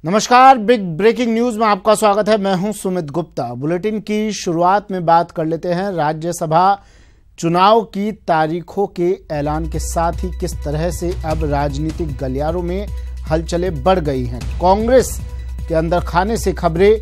नमस्कार, big breaking news में आपका स्वागत है। मैं हूं सुमित गुप्ता। बुलेटिन की शुरुआत में बात कर लेते हैं राज्यसभा चुनाव की तारीखों के ऐलान के साथ ही किस तरह से अब राजनीतिक गलियारों में हलचलें बढ़ गई हैं। कांग्रेस के अंदर खाने से खबरें,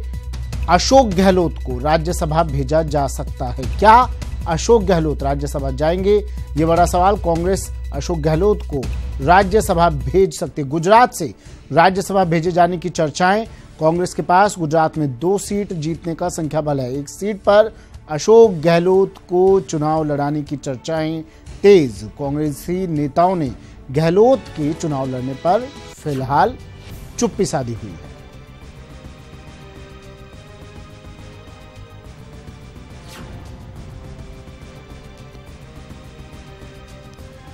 अशोक गहलोत को राज्यसभा भेजा जा सकता है। क्या अशोक गहलोत राज्यसभा जाएंगे? ये बड़ा सवाल। कांग्रेस अशोक गहलोत को राज्यसभा भेज सकती। गुजरात से राज्यसभा भेजे जाने की चर्चाएं। कांग्रेस के पास गुजरात में 2 सीट जीतने का संख्या बल है। 1 सीट पर अशोक गहलोत को चुनाव लड़ाने की चर्चाएं तेज। कांग्रेसी नेताओं ने गहलोत के चुनाव लड़ने पर फिलहाल चुप्पी साधी हुई है।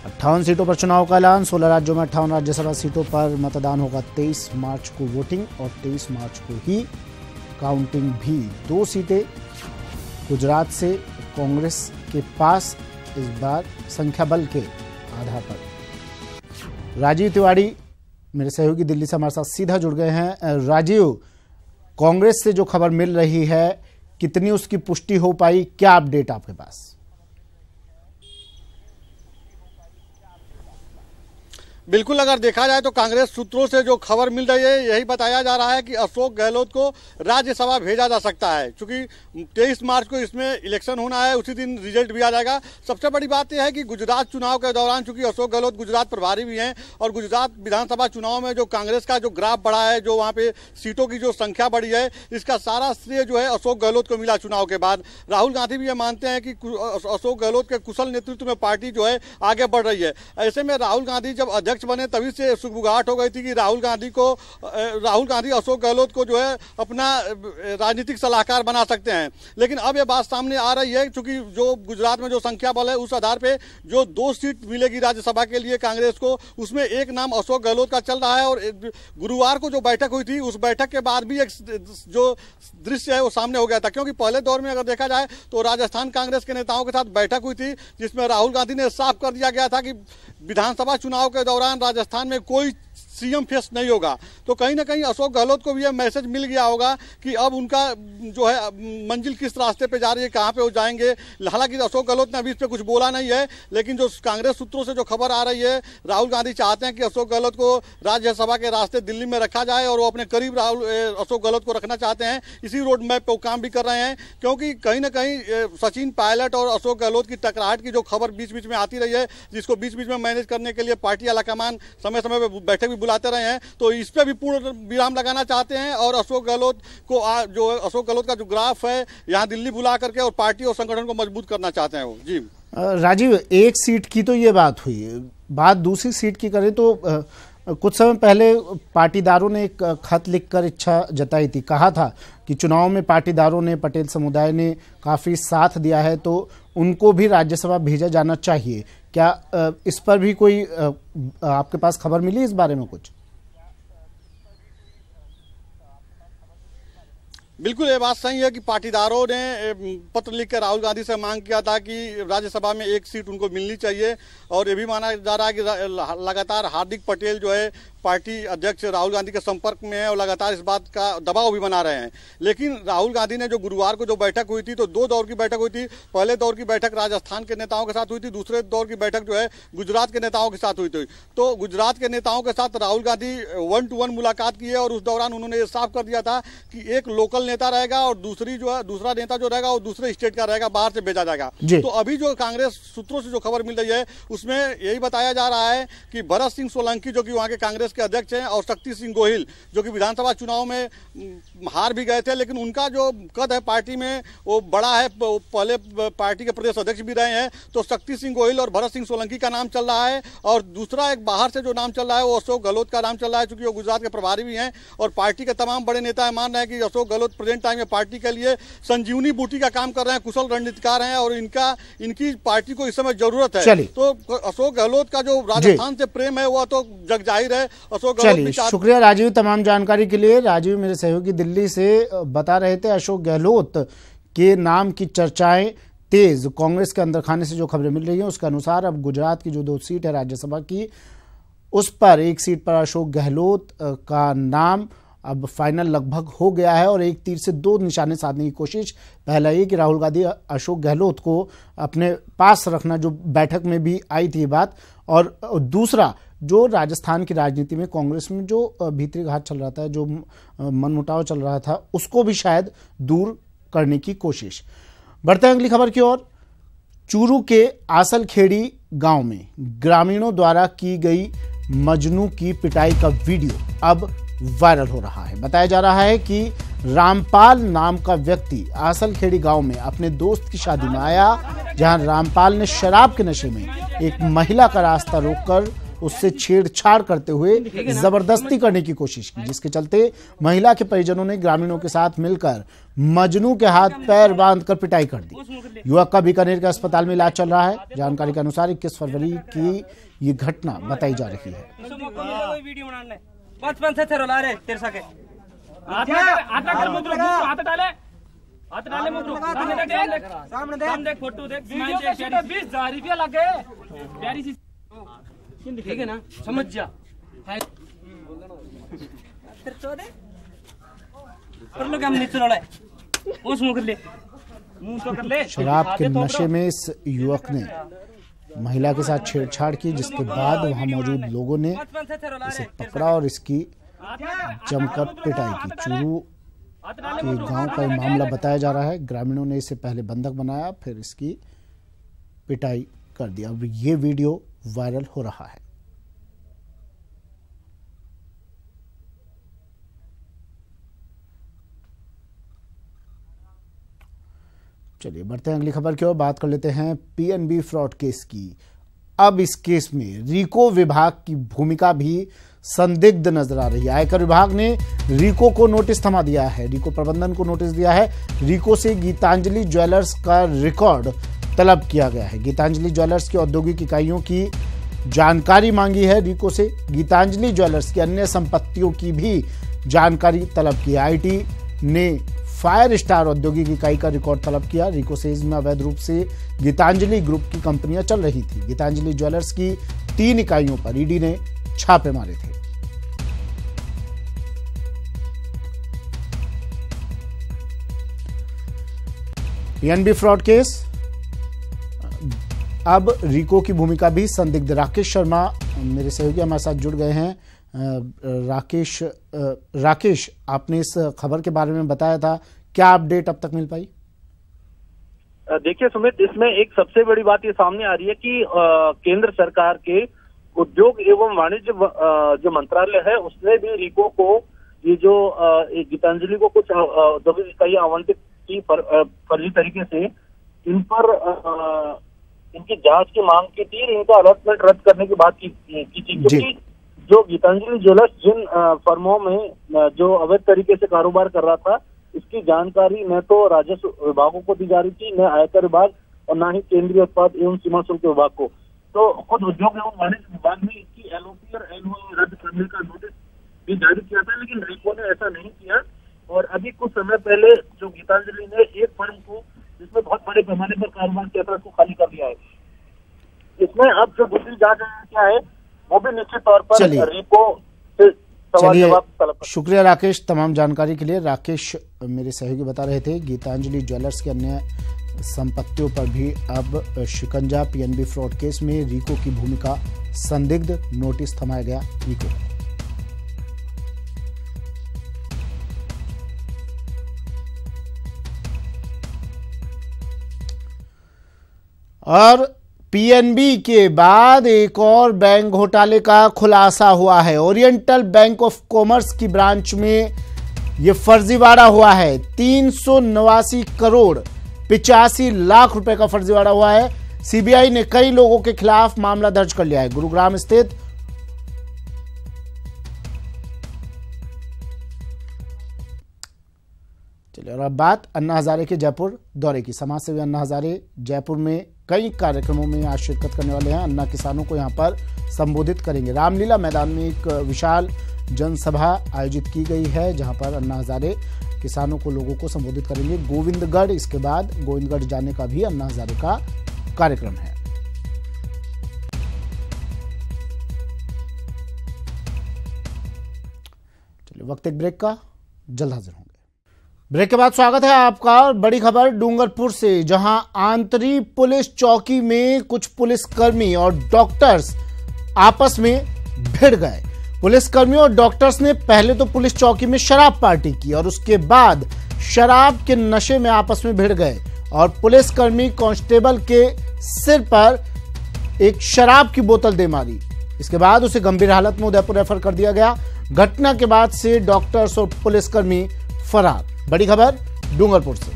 अट्ठावन सीटों पर चुनाव का ऐलान। 16 राज्यों में 58 राज्यसभा सीटों पर मतदान होगा। 23 मार्च को वोटिंग और 23 मार्च को ही काउंटिंग भी। 2 सीटें गुजरात से कांग्रेस के पास इस बार संख्या बल के आधार पर। राजीव तिवारी मेरे सहयोगी दिल्ली से हमारे साथ सीधा जुड़ गए हैं। राजीव, कांग्रेस से जो खबर मिल रही है, कितनी उसकी पुष्टि हो पाई? क्या अपडेट आपके पास? बिल्कुल, अगर देखा जाए तो कांग्रेस सूत्रों से जो खबर मिल रही है, यही बताया जा रहा है कि अशोक गहलोत को राज्यसभा भेजा जा सकता है, क्योंकि 23 मार्च को इसमें इलेक्शन होना है, उसी दिन रिजल्ट भी आ जाएगा। सबसे बड़ी बात यह है कि गुजरात चुनाव के दौरान, चूंकि अशोक गहलोत गुजरात प्रभारी भी हैं और गुजरात विधानसभा चुनाव में जो कांग्रेस का जो ग्राफ बढ़ा है, जो वहाँ पे सीटों की जो संख्या बढ़ी है, इसका सारा श्रेय जो है अशोक गहलोत को मिला चुनाव के बाद। राहुल गांधी भी ये मानते हैं कि अशोक गहलोत के कुशल नेतृत्व में पार्टी जो है आगे बढ़ रही है। ऐसे में राहुल गांधी जब अध्यक्ष बने तभी से सुगबुगाहट हो गई थी कि राहुल गांधी अशोक गहलोत को जो है अपना राजनीतिक सलाहकार बना सकते हैं। लेकिन अब यह बात सामने आ रही है, क्योंकि जो गुजरात में जो संख्या बल है, उस आधार पे जो 2 सीट मिलेगी राज्यसभा के लिए कांग्रेस को, उसमें एक नाम अशोक गहलोत का चल रहा है। और गुरुवार को जो बैठक हुई थी, उस बैठक के बाद भी एक जो दृश्य है वो सामने हो गया था, क्योंकि पहले दौर में अगर देखा जाए तो राजस्थान कांग्रेस के नेताओं के साथ बैठक हुई थी, जिसमें राहुल गांधी ने साफ कर दिया गया था कि विधानसभा चुनाव के दौरान राजस्थान में कोई सीएम फेस नहीं होगा। तो कहीं ना कहीं अशोक गहलोत को भी यह मैसेज मिल गया होगा कि अब उनका जो है मंजिल किस रास्ते पे जा रही है, कहाँ पे वो जाएंगे। हालांकि अशोक गहलोत ने अभी इस पर कुछ बोला नहीं है, लेकिन जो कांग्रेस सूत्रों से जो खबर आ रही है, राहुल गांधी चाहते हैं कि अशोक गहलोत को राज्यसभा के रास्ते दिल्ली में रखा जाए और वो अपने करीब अशोक गहलोत को रखना चाहते हैं। इसी रोड मैप पर वो काम भी कर रहे हैं, क्योंकि कहीं ना कहीं सचिन पायलट और अशोक गहलोत की टकराहट की जो खबर बीच बीच में आती रही है, जिसको बीच बीच में मैनेज करने के लिए पार्टी आलाकमान समय समय पर बैठक भी बुलाते रहे हैं, तो इस पे भी पूर्ण विराम लगाना चाहते हैं। और अशोक गहलोत को जो अशोक गहलोत का जो ग्राफ है, यहाँ दिल्ली बुला करके और पार्टी और संगठन को मजबूत करना चाहते हैं वो। जी राजीव, 1 सीट की तो ये बात हुई। बात दूसरी सीट की करें तो कुछ समय पहले पाटीदारों ने एक खत लिखकर इच्छा जताई थी। कहा था कि चुनाव में पाटीदारों ने, पटेल समुदाय ने काफी साथ दिया है, तो उनको भी राज्यसभा भेजा जाना चाहिए। क्या इस पर भी कोई आपके पास खबर मिली इस बारे में कुछ? बिल्कुल, ये बात सही है कि पाटीदारों ने पत्र लिखकर राहुल गांधी से मांग किया था कि राज्यसभा में 1 सीट उनको मिलनी चाहिए। और ये भी माना जा रहा है कि लगातार हार्दिक पटेल जो है पार्टी अध्यक्ष राहुल गांधी के संपर्क में है और लगातार इस बात का दबाव भी बना रहे हैं। लेकिन राहुल गांधी ने जो गुरुवार को जो बैठक हुई थी, तो 2 दौर की बैठक हुई थी। पहले दौर की बैठक राजस्थान के नेताओं के साथ हुई थी, दूसरे दौर की बैठक जो है गुजरात के नेताओं के साथ हुई थी। तो गुजरात के नेताओं के साथ राहुल गांधी 1-to-1 मुलाकात की है और उस दौरान उन्होंने ये साफ कर दिया था कि एक लोकल नेता रहेगा और दूसरा नेता जो रहेगा वो दूसरे स्टेट का रहेगा, बाहर से भेजा जाएगा। तो अभी जो कांग्रेस सूत्रों से जो खबर मिल रही है, उसमें यही बताया जा रहा है कि भरत सिंह सोलंकी, जो कि वहाँ के कांग्रेस के अध्यक्ष हैं, और शक्ति सिंह गोहिल, जो कि विधानसभा चुनाव में हार भी गए थे, लेकिन उनका जो कद है पार्टी में वो बड़ा है, पहले पार्टी के प्रदेश अध्यक्ष भी रहे हैं। तो शक्ति सिंह गोहिल और भरत सिंह सोलंकी का नाम चल रहा है। और दूसरा एक बाहर से जो नाम चल रहा है वो अशोक गहलोत का नाम चल रहा है, क्योंकि वो गुजरात के प्रभारी भी हैं और पार्टी के तमाम बड़े नेता मान रहे हैं कि अशोक गहलोत प्रेजेंट टाइम में पार्टी के लिए संजीवनी बूटी का काम कर रहे हैं, कुशल रणनीतिकार हैं और इनकी पार्टी को इस समय जरूरत है। तो अशोक गहलोत का जो राजस्थान से प्रेम है वो तो जग जाहिर है। अशोक गहलोत, शुक्रिया राजीव तमाम जानकारी के लिए। राजीव मेरे सहयोगी दिल्ली से बता रहे थे अशोक गहलोत के नाम की चर्चाएं तेज। कांग्रेस के अंदर खाने से जो खबरें मिल रही हैं उसके अनुसार अब गुजरात की जो 2 सीट है राज्यसभा की, उस पर 1 सीट पर अशोक गहलोत का नाम अब फाइनल लगभग हो गया है और एक तीर से दो निशाने साधने की कोशिश। पहला ये कि राहुल गांधी अशोक गहलोत को अपने पास रखना, जो बैठक में भी आई थी ये बात, और दूसरा जो राजस्थान की राजनीति में कांग्रेस में जो भीतरी घात चल रहा था, जो मनमुटाव चल रहा था, उसको भी शायद दूर करने की कोशिश। बढ़ते हैं अगली खबर की ओर। चूरू के आसलखेड़ी गांव में ग्रामीणों द्वारा की गई मजनू की पिटाई का वीडियो अब वायरल हो रहा है। बताया जा रहा है कि रामपाल नाम का व्यक्ति आसलखेड़ी गांव में अपने दोस्त की शादी में आया, जहां रामपाल ने शराब के नशे में एक महिला का रास्ता रोककर उससे छेड़छाड़ करते हुए जबरदस्ती करने की कोशिश की, जिसके चलते महिला के परिजनों ने ग्रामीणों के साथ मिलकर मजनू के हाथ पैर बांधकर पिटाई कर दी। युवक का बीकानेर के अस्पताल में इलाज चल रहा है। जानकारी के अनुसार 21 फरवरी की ये घटना बताई जा रही है। बचपन से रोला रहे तेरे सके सामने देख फोटो देख 20,000 रुपया लगे प्यारी सी दिखेगा ना, समझ जा शराब के नशे में इस युवक ने महिला के साथ छेड़छाड़ की, जिसके बाद वहां मौजूद लोगों ने इसे पकड़ा और इसकी जमकर पिटाई की। चूरू के गांव का मामला बताया जा रहा है। ग्रामीणों ने इसे पहले बंधक बनाया, फिर इसकी पिटाई कर दिया। अब ये वीडियो वायरल हो रहा है। चलिए बढ़ते हैं अगली खबर की ओर। बात कर लेते हैं पीएनबी फ्रॉड केस की। अब इस केस में रीको विभाग की भूमिका भी संदिग्ध नजर आ रही है। आयकर विभाग ने रीको को नोटिस थमा दिया है, रीको प्रबंधन को नोटिस दिया है। रीको से गीतांजलि ज्वेलर्स का रिकॉर्ड तलब किया गया है। गीतांजलि ज्वेलर्स की औद्योगिक इकाइयों की जानकारी मांगी है रीको से। गीतांजलि ज्वेलर्स की अन्य संपत्तियों की भी जानकारी तलब की है। आईटी ने फायर स्टार औद्योगिक इकाई का रिकॉर्ड तलब किया। रीको से इसमें अवैध रूप से गीतांजलि ग्रुप की कंपनियां चल रही थी। गीतांजलि ज्वेलर्स की 3 इकाइयों पर ईडी ने छापे मारे थे। पीएनबी फ्रॉड केस, अब रीको की भूमिका भी संदिग्ध। राकेश शर्मा मेरे सहयोगी हमारे साथ जुड़ गए हैं। राकेश, आपने इस खबर के बारे में बताया था, क्या अपडेट अब तक मिल पाई? देखिए सुमित, इसमें एक सबसे बड़ी बात ये सामने आ रही है कि केंद्र सरकार के उद्योग एवं वाणिज्य जो मंत्रालय है, उसने भी रीको को ये जो गीतांजलि को कुछ औद्योगिक इकाइयां आवंटित की फर्जी तरीके से, इन पर इनकी जांच की मांग की थी, इनका अलॉटमेंट रद्द करने की बात की थी, क्योंकि जो गीतांजलि ज्वेलर्स जिन फर्मों में जो अवैध तरीके से कारोबार कर रहा था, इसकी जानकारी न तो राजस्व विभागों को दी जा रही थी, न आयकर विभाग और न ही केंद्रीय उत्पाद एवं सीमा शुल्क विभाग को। तो खुद उद्योग एवं वाणिज्य विभाग ने इसकी एलओपी और एलओए रद्द करने का नोटिस भी जारी किया था, लेकिन रीको ने ऐसा नहीं किया। और अभी कुछ समय पहले जो गीतांजलि ने एक फर्म को जिसमें बहुत बड़े पैमाने पर कारोबार किया था, उसको खाली कर दिया है। इसमें अब जो दूसरी जांच क्या है, वो भी निश्चित तौर पर रीको से सवाल जवाब तलब। शुक्रिया राकेश तमाम जानकारी के लिए। राकेश मेरे सहयोगी बता रहे थे गीतांजलि ज्वेलर्स के अन्य संपत्तियों पर भी अब शिकंजा। पीएनबी फ्रॉड केस में रीको की भूमिका संदिग्ध, नोटिस थमाया गया रीको। और पीएनबी के बाद एक और बैंक घोटाले का खुलासा हुआ है। ओरिएंटल बैंक ऑफ कॉमर्स की ब्रांच में यह फर्जीवाड़ा हुआ है। 389 करोड़ 85 लाख रुपए का फर्जीवाड़ा हुआ है। सीबीआई ने कई लोगों के खिलाफ मामला दर्ज कर लिया है। गुरुग्राम स्थित चलिए और अब बात अन्ना हजारे के जयपुर दौरे की। समाजसेवी अन्ना हजारे जयपुर में कई कार्यक्रमों में आज शिरकत करने वाले हैं। अन्ना किसानों को यहां पर संबोधित करेंगे। रामलीला मैदान में एक विशाल जनसभा आयोजित की गई है, जहां पर अन्ना हजारे किसानों को, लोगों को संबोधित करेंगे। गोविंदगढ़, इसके बाद गोविंदगढ़ जाने का भी अन्ना हजारे का कार्यक्रम है। वक्त एक ब्रेक का, जल्द हाजिर होंगे। ब्रेक के बाद स्वागत है आपका। बड़ी खबर डूंगरपुर से, जहां आंतरिक पुलिस चौकी में कुछ पुलिसकर्मी और डॉक्टर्स आपस में भिड़ गए। पुलिसकर्मियों और डॉक्टर्स ने पहले तो पुलिस चौकी में शराब पार्टी की और उसके बाद शराब के नशे में आपस में भिड़ गए और पुलिसकर्मी कांस्टेबल के सिर पर एक शराब की बोतल दे मारी। इसके बाद उसे गंभीर हालत में उदयपुर रेफर कर दिया गया। घटना के बाद से डॉक्टर्स और पुलिसकर्मी फरार। बड़ी खबर डूंगरपुर से।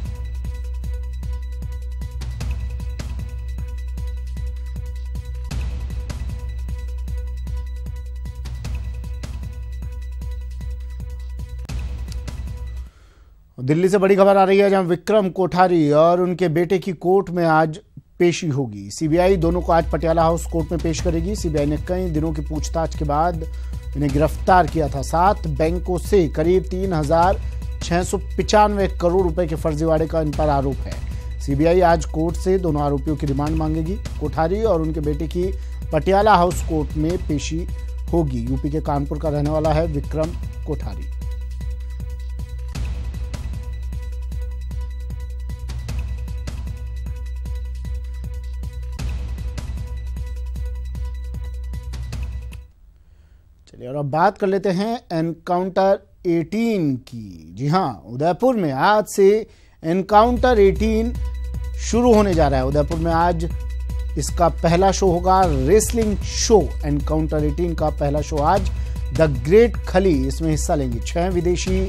दिल्ली से बड़ी खबर आ रही है, जहां विक्रम कोठारी और उनके बेटे की कोर्ट में आज पेशी होगी। सीबीआई दोनों को आज पटियाला हाउस कोर्ट में पेश करेगी। सीबीआई ने कई दिनों की पूछताछ के बाद इन्हें गिरफ्तार किया था। 7 बैंकों से करीब 3,695 करोड़ रुपए के फर्जीवाड़े का इन पर आरोप है। सीबीआई आज कोर्ट से दोनों आरोपियों की रिमांड मांगेगी। कोठारी और उनके बेटे की पटियाला हाउस कोर्ट में पेशी होगी। यूपी के कानपुर का रहने वाला है विक्रम कोठारी। और अब बात कर लेते हैं एनकाउंटर 18 की। जी हां, उदयपुर में आज से एनकाउंटर 18 शुरू होने जा रहा है। उदयपुर में आज इसका पहला शो होगा, रेसलिंग शो। एनकाउंटर 18 का पहला शो आज। द ग्रेट खली इसमें हिस्सा लेंगे। 6 विदेशी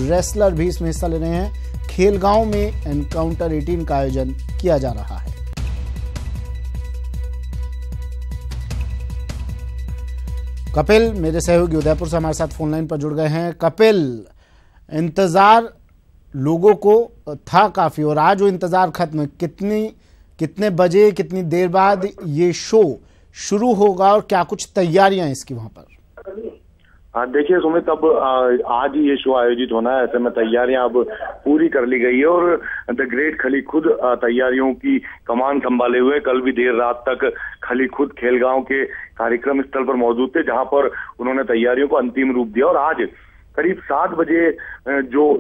रेसलर भी इसमें हिस्सा ले रहे हैं। खेलगांव में एनकाउंटर 18 का आयोजन किया जा रहा है। कपिल मेरे सहयोगी उदयपुर से हमारे साथ फोन लाइन पर जुड़ गए हैं। कपिल, इंतजार लोगों को था काफी और आज वो इंतजार खत्म। कितने बजे, कितनी देर बाद ये शो शुरू होगा और क्या कुछ तैयारियां इसकी वहां पर? देखिए सुमित, अब आज ही ये शो आयोजित होना है, ऐसे में तैयारियां अब पूरी कर ली गई है और द ग्रेट खली खुद तैयारियों की कमान संभाले हुए कल भी देर रात तक खली खुद खेलगांव के कार्यक्रम स्थल पर मौजूद थे, जहां पर उन्होंने तैयारियों को अंतिम रूप दिया। और आज करीब 7 बजे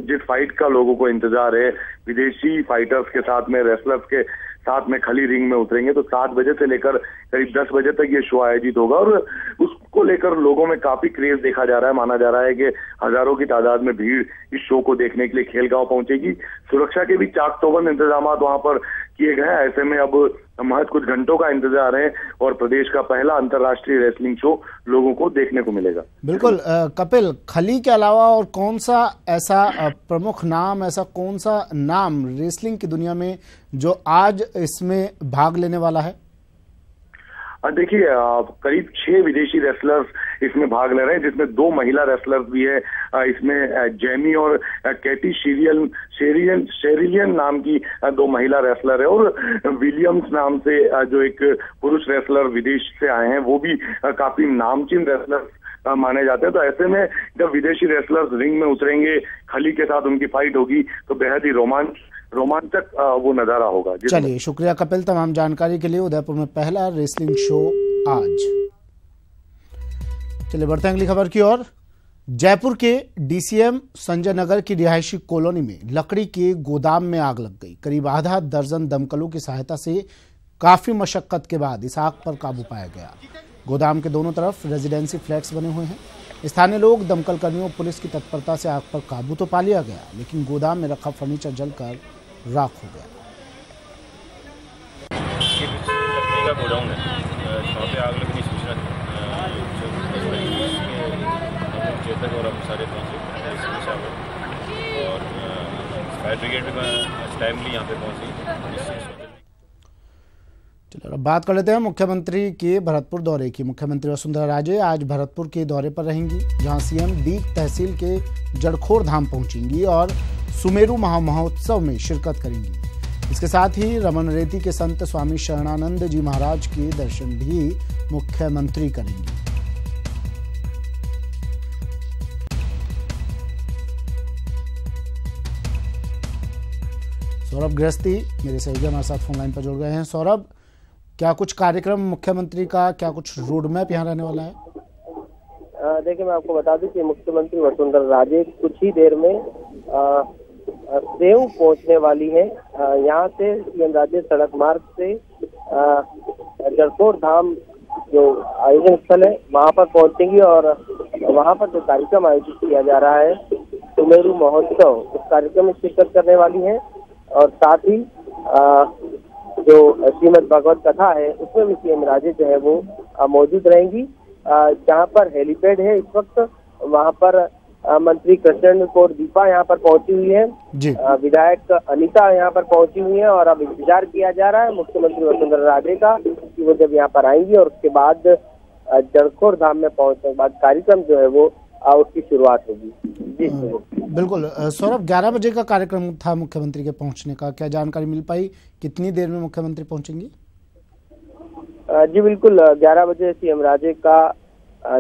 जिस फाइट का लोगों को इंतजार है, विदेशी फाइटर्स के साथ में, रेसलर्स के साथ में खली रिंग में उतरेंगे, तो 7 बजे से लेकर करीब 10 बजे तक ये शो आयोजित होगा और उसको लेकर लोगों में काफी क्रेज देखा जा रहा है। माना जा रहा है कि हजारों की तादाद में भीड़ इस शो को देखने के लिए खेलगांव पहुंचेगी। सुरक्षा के भी चाक चौबंद इंतजाम वहां पर किए गए हैं। ऐसे में अब महज कुछ घंटों का इंतजार है और प्रदेश का पहला अंतर्राष्ट्रीय रेसलिंग शो लोगों को देखने को मिलेगा। बिल्कुल कपिल, खली के अलावा और कौन सा ऐसा प्रमुख नाम, ऐसा कौन सा नाम रेसलिंग की दुनिया में जो आज इसमें भाग लेने वाला है? देखिए, करीब 6 विदेशी रेसलर्स इसमें भाग ले रहे हैं, जिसमें 2 महिला रेसलर्स भी है। इसमें जेमी और कैटी शेरिलियन नाम की 2 महिला रेसलर है और विलियम्स नाम से जो एक पुरुष रेसलर विदेश से आए हैं, वो भी काफी नामचीन रेसलर माने जाते हैं। तो ऐसे में जब विदेशी रेसलर्स रिंग में उतरेंगे, खली के साथ उनकी फाइट होगी, तो बेहद ही रोमांचक वो नजारा होगा। चलिए, शुक्रिया कपिल तमाम जानकारी के लिए। उदयपुर में पहला रेसलिंग शो आज। चलिए बढ़ते हैं अगली खबर की ओर। जयपुर के डीसीएम संजय नगर की रिहायशी कॉलोनी में लकड़ी के गोदाम में आग लग गई। करीब आधा दर्जन दमकलों की सहायता से काफी मशक्कत के बाद इस आग पर काबू पाया गया। गोदाम के दोनों तरफ रेजिडेंसी फ्लैट्स बने हुए हैं। स्थानीय लोग, दमकल कर्मियों, पुलिस की तत्परता से आग पर काबू तो पा लिया गया, लेकिन गोदाम में रखा फर्नीचर जलकर राख हो गया। लकड़ी का गोडाउन है, वहाँ पे आग लगने की सूचना चेतक और हम सारे पहुँचे और फायर ब्रिगेड भी टाइमली यहाँ पे पहुँची। चलो अब बात कर लेते हैं मुख्यमंत्री के भरतपुर दौरे की। मुख्यमंत्री वसुंधरा राजे आज भरतपुर के दौरे पर रहेंगी, जहां सीएम डीग तहसील के जड़खोर धाम पहुंचेंगी और सुमेरु महामहोत्सव में शिरकत करेंगी। इसके साथ ही रमन रेती के संत स्वामी शरणानंद जी महाराज के दर्शन भी मुख्यमंत्री करेंगी। सौरभ गृहस्थी मेरे सहयोगी हमारे साथ फोन लाइन पर जुड़ गए हैं। सौरभ, क्या कुछ कार्यक्रम मुख्यमंत्री का, क्या कुछ रोड मैप यहाँ रहने वाला है? देखिए, मैं आपको बता दूं कि मुख्यमंत्री वसुंधरा राजे कुछ ही देर में सेऊ पहुंचने वाली है। यहाँ से सीएम राजे सड़क मार्ग से जड़कोर धाम जो आयोजन स्थल है वहाँ पर पहुंचेंगी और वहाँ पर जो कार्यक्रम आयोजित किया जा रहा है सुमेरु महोत्सव, उस कार्यक्रम में शिरकत करने वाली है। और साथ ही जो श्रीमद् भगवत कथा है उसमें भी सीएम राजे जो है वो मौजूद रहेंगी। जहाँ पर हेलीपैड है इस वक्त, वहाँ पर मंत्री कृष्ण कौर दीपा यहाँ पर पहुंची हुई है, विधायक अनीता यहाँ पर पहुंची हुई है और अब इंतजार किया जा रहा है मुख्यमंत्री वसुंधरा राजे का कि वो जब यहाँ पर आएंगी और उसके बाद जड़खोर धाम में पहुंचने के बाद कार्यक्रम जो है वो उसकी शुरुआत होगी। जी बिल्कुल सौरभ, 11 बजे का कार्यक्रम था मुख्यमंत्री के पहुंचने का, क्या जानकारी मिल पाई कितनी देर में मुख्यमंत्री पहुंचेंगी? जी बिल्कुल, 11 बजे सीएम राजे का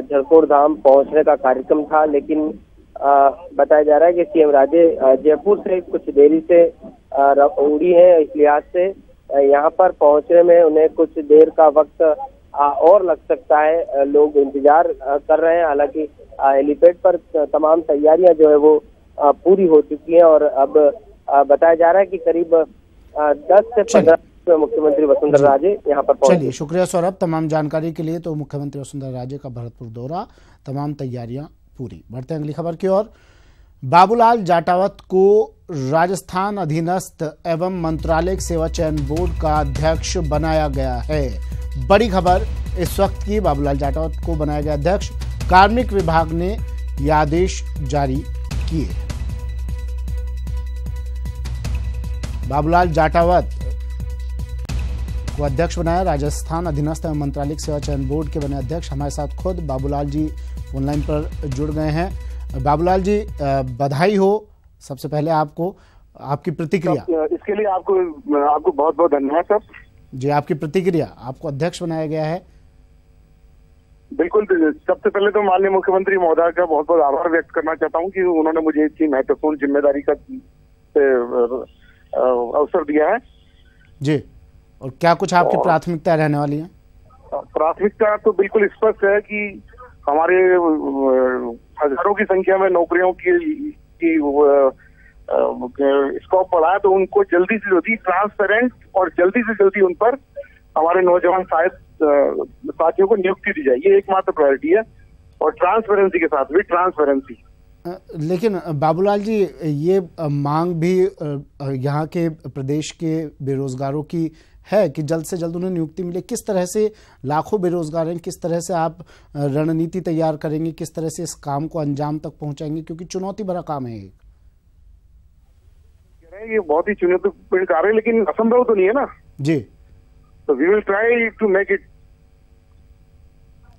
जड़खोर धाम पहुंचने का कार्यक्रम था, लेकिन बताया जा रहा है कि सीएम राजे जयपुर से कुछ देरी से उड़ी है, इस लिहाज से यहाँ पर पहुंचने में उन्हें कुछ देर का वक्त और लग सकता है। लोग इंतजार कर रहे हैं, हालांकि हेलीपैड पर तमाम तैयारियां जो है वो पूरी हो चुकी हैं और अब बताया जा रहा है कि करीब 10 से 15 मुख्यमंत्री वसुंधरा राजे यहाँ पर पहुंचे। चलिए, शुक्रिया सौरभ तमाम जानकारी के लिए। तो मुख्यमंत्री वसुंधरा राजे का भरतपुर दौरा, तमाम तैयारियां पूरी। बढ़ते हैं अगली खबर की ओर। बाबूलाल जाटावत को राजस्थान अधीनस्थ एवं मंत्रालय सेवा चयन बोर्ड का अध्यक्ष बनाया गया है। बड़ी खबर इस वक्त की, बाबूलाल जाटावत को बनाया गया अध्यक्ष। कार्मिक विभाग ने ये आदेश जारी किए। बाबूलाल जाटावत को अध्यक्ष बनाया, राजस्थान अधीनस्थ एवं मंत्रालय सेवा चयन बोर्ड के बने अध्यक्ष। हमारे साथ खुद बाबूलाल जी फोनलाइन पर जुड़ गए हैं। बाबूलाल जी, बधाई हो सबसे पहले आपको, आपकी प्रतिक्रिया। इसके लिए आपको बहुत बहुत धन्यवाद सर जी। आपकी प्रतिक्रिया, आपको अध्यक्ष बनाया गया है। बिल्कुल, सबसे पहले तो माननीय मुख्यमंत्री महोदय का बहुत बहुत आभार व्यक्त करना चाहता हूं कि उन्होंने मुझे इतनी महत्वपूर्ण जिम्मेदारी का अवसर दिया है जी। और क्या कुछ आपकी प्राथमिकता रहने वाली है? प्राथमिकता तो बिल्कुल स्पष्ट है कि हमारे हजारों की संख्या में नौकरियों की स्कोप बढ़ा है, तो उनको जल्दी से जल्दी ट्रांसपेरेंट और जल्दी से जल्दी उन पर हमारे नौजवान साथियों को नियुक्ति दी जाए, ये एकमात्र प्रायोरिटी है। और ट्रांसपेरेंसी के साथ भी ट्रांसपेरेंसी। लेकिन बाबूलाल जी, ये मांग भी यहाँ के प्रदेश के बेरोजगारों की है कि जल्द से जल्द उन्हें नियुक्ति मिले। किस तरह से लाखों बेरोजगार हैं, किस तरह से आप रणनीति तैयार करेंगे, किस तरह से इस काम को अंजाम तक पहुंचाएंगे, क्योंकि चुनौती भरा काम है ये बहुत ही चुनौतीपूर्ण कार्य है, लेकिन असंभव तो नहीं है ना जी। तो we will try to make it.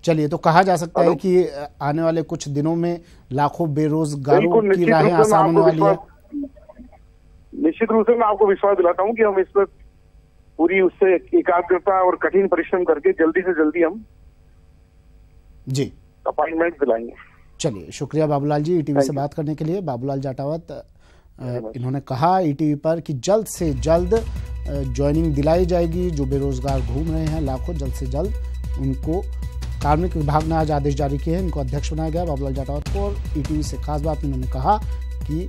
चलिए, तो कहा जा सकता है कि आने वाले कुछ दिनों में लाखों बेरोजगारों की राहें आसान होने वाली है। निश्चित रूप से मैं आपको विश्वास दिलाता हूं कि हम इस पर पूरी उससे एकाग्रता और कठिन परिश्रम करके जल्दी से जल्दी हम जी अपॉइंटमेंट दिलाएंगे। चलिए, शुक्रिया बाबूलाल जी ईटीवी से बात करने के लिए। बाबूलाल जाटावत इन्होंने कहा ईटीवी पर कि जल्द से जल्द ज्वाइनिंग दिलाई जाएगी। जो बेरोजगार घूम रहे हैं लाखों, जल्द से जल्द उनको कार्मिक विभाग ने आज आदेश जारी किए हैं, इनको अध्यक्ष बनाया गया बाबूलाल जाटावत को। और ईटीवी से खास बात इन्होंने कहा कि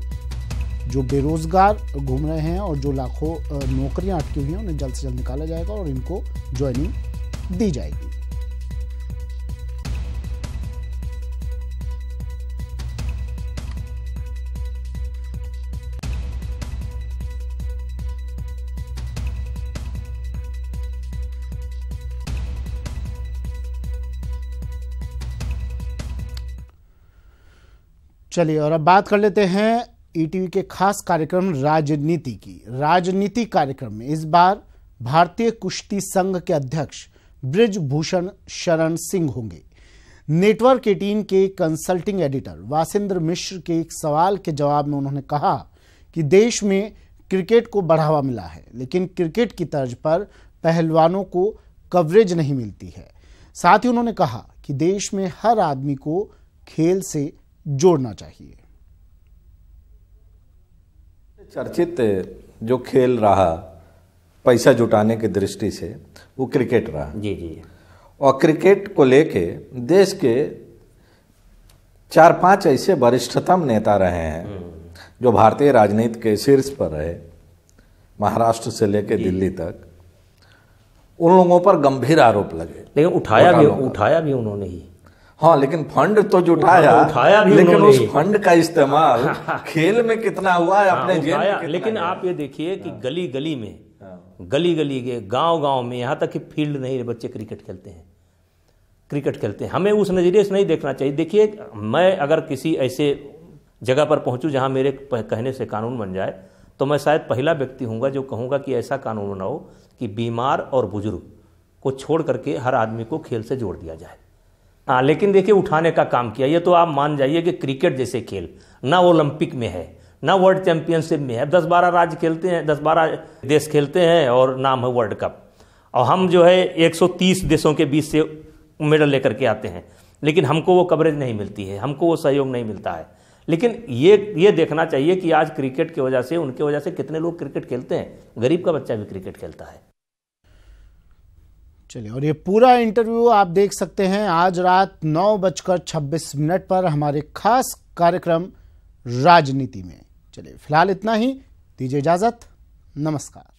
जो बेरोजगार घूम रहे हैं और जो लाखों नौकरियां अटकी हुई हैं उन्हें जल्द से जल्द निकाला जाएगा और इनको ज्वाइनिंग दी जाएगी। चलिए, और अब बात कर लेते हैं ईटीवी के खास कार्यक्रम राजनीति की। राजनीति कार्यक्रम में इस बार भारतीय कुश्ती संघ के अध्यक्ष बृजभूषण शरण सिंह होंगे। नेटवर्क 18 के कंसल्टिंग एडिटर वासिंद्र मिश्र के एक सवाल के जवाब में उन्होंने कहा कि देश में क्रिकेट को बढ़ावा मिला है, लेकिन क्रिकेट की तर्ज पर पहलवानों को कवरेज नहीं मिलती है। साथ ही उन्होंने कहा कि देश में हर आदमी को खेल से जोड़ना चाहिए। चर्चित जो खेल रहा पैसा जुटाने की दृष्टि से वो क्रिकेट रहा। जी जी। और क्रिकेट को लेके देश के 4-5 ऐसे वरिष्ठतम नेता रहे हैं जो भारतीय राजनीति के शीर्ष पर रहे, महाराष्ट्र से लेकर दिल्ली तक, उन लोगों पर गंभीर आरोप लगे। लेकिन उठाया भी उन्होंने ही। हाँ, लेकिन फंड तो जुटाया भी, लेकिन उस फंड का इस्तेमाल खेल में कितना हुआ है, अपने जेब में कितना। लेकिन आप ये देखिए कि गली गली के गांव में, यहाँ तक कि फील्ड नहीं, बच्चे क्रिकेट खेलते हैं। हमें उस नज़रिए से नहीं देखना चाहिए। देखिए, मैं अगर किसी ऐसे जगह पर पहुंचूं जहां मेरे कहने से कानून बन जाए, तो मैं शायद पहला व्यक्ति हूँगा जो कहूँगा कि ऐसा कानून बनाओ कि बीमार और बुजुर्ग को छोड़ करके हर आदमी को खेल से जोड़ दिया जाए। हाँ, लेकिन देखिए, उठाने का काम किया। ये तो आप मान जाइए कि क्रिकेट जैसे खेल ना ओलंपिक में है, ना वर्ल्ड चैंपियनशिप में है। 10-12 राज्य खेलते हैं, 10-12 देश खेलते हैं और नाम है वर्ल्ड कप। और हम जो है 130 देशों के बीच से मेडल लेकर के आते हैं, लेकिन हमको वो कवरेज नहीं मिलती है, हमको वो सहयोग नहीं मिलता है। लेकिन ये देखना चाहिए कि आज क्रिकेट की वजह से, उनके वजह से कितने लोग क्रिकेट खेलते हैं। गरीब का बच्चा भी क्रिकेट खेलता है। चलिए, और ये पूरा इंटरव्यू आप देख सकते हैं आज रात 9:26 पर हमारे खास कार्यक्रम राजनीति में। चलिए, फिलहाल इतना ही, दीजिए इजाजत, नमस्कार।